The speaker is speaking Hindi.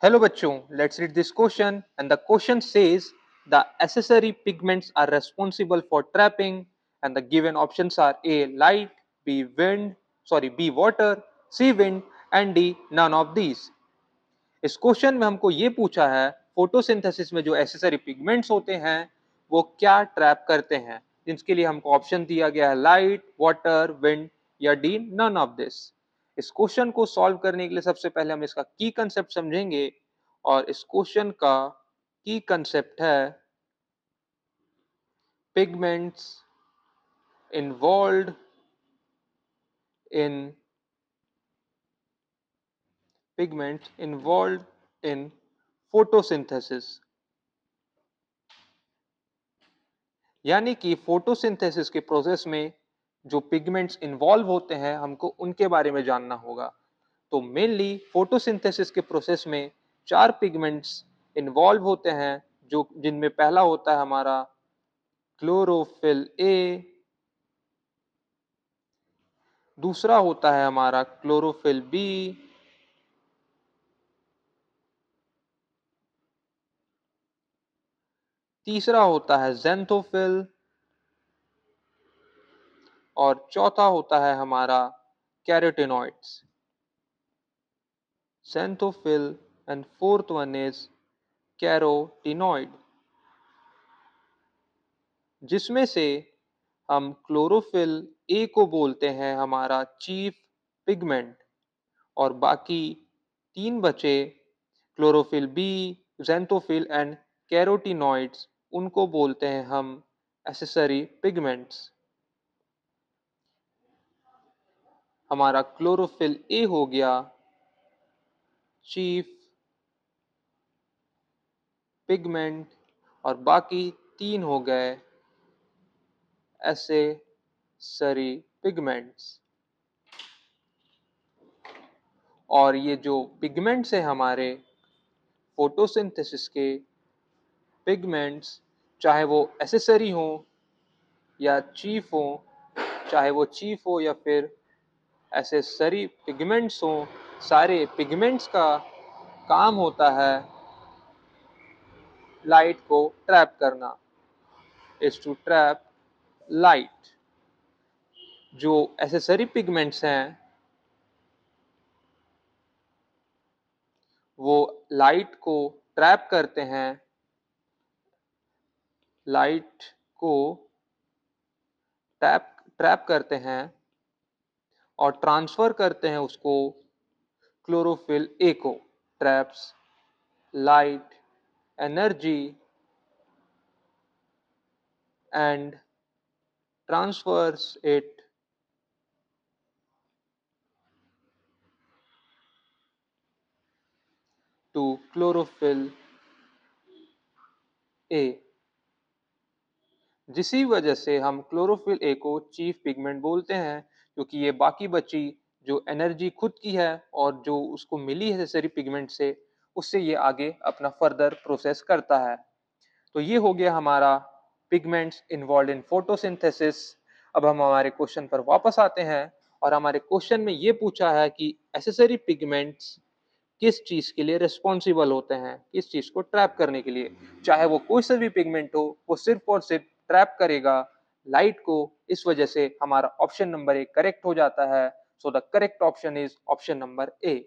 Hello bachcho, let's read this question and the question says the accessory pigments are responsible for trapping and the given options are A light, B water, C wind and D none of these. इस क्वेश्चन में हमको ये पूछा है फोटोसिंथेसिस में जो एसेसरी पिगमेंट्स होते हैं वो क्या ट्रैप करते हैं, जिसके लिए हमको ऑप्शन दिया गया है लाइट, वाटर, विंड या डी नन ऑफ दिस। इस क्वेश्चन को सॉल्व करने के लिए सबसे पहले हम इसका की कंसेप्ट समझेंगे और इस क्वेश्चन का की कंसेप्ट है पिगमेंट्स इन्वॉल्व्ड इन फोटोसिंथेसिस। यानी कि फोटोसिंथेसिस के प्रोसेस में जो पिगमेंट्स इन्वॉल्व होते हैं हमको उनके बारे में जानना होगा। तो मेनली फोटोसिंथेसिस के प्रोसेस में 4 पिगमेंट्स इन्वॉल्व होते हैं, जो जिनमें पहला होता है हमारा क्लोरोफिल ए, दूसरा होता है हमारा क्लोरोफिल बी, तीसरा होता है ज़ैंथोफिल और चौथा होता है हमारा carotenoids. Xanthophyll and fourth one is carotenoid, जिसमें से हम क्लोरोफिल ए को बोलते हैं हमारा चीफ पिगमेंट और बाकी 3 बचे chlorophyll B, xanthophyll and carotenoids, उनको बोलते हैं हम एसेसरी पिगमेंट्स। हमारा क्लोरोफिल ए हो गया चीफ पिगमेंट और बाकी 3 हो गए एसेसरी पिगमेंट्स। और ये जो पिगमेंट्स हैं हमारे फोटोसिंथेसिस के पिगमेंट्स, चाहे वो एसेसरी हो या चीफ हो, चाहे वो चीफ हो या फिर एसेसरी पिगमेंट्स हो, सारे पिगमेंट्स का काम होता है लाइट को ट्रैप करना, इज टू ट्रैप लाइट। जो एसेसरी पिगमेंट्स हैं वो लाइट को ट्रैप करते हैं, लाइट को ट्रैप करते हैं और ट्रांसफर करते हैं उसको क्लोरोफिल ए को। Traps light energy and transfers it to chlorophyll A। जिसी वजह से हम क्लोरोफिल ए को चीफ पिगमेंट बोलते हैं, क्योंकि ये बाकी बची जो एनर्जी खुद की है और जो उसको मिली है नेसेसरी पिगमेंट से, उससे ये आगे अपना फर्दर प्रोसेस करता है। तो ये हो गया हमारा पिगमेंट्स इन्वॉल्व इन फोटोसिंथेसिस। अब हम हमारे क्वेश्चन पर वापस आते हैं और हमारे क्वेश्चन में ये पूछा है कि एसेसरी पिगमेंट्स किस चीज के लिए रिस्पॉन्सिबल होते हैं, किस चीज को ट्रैप करने के लिए। चाहे वो कोई सा भी पिगमेंट हो, वो सिर्फ और सिर्फ ट्रैप करेगा लाइट को। इस वजह से हमारा ऑप्शन नंबर ए करेक्ट हो जाता है। So the correct option is option number A.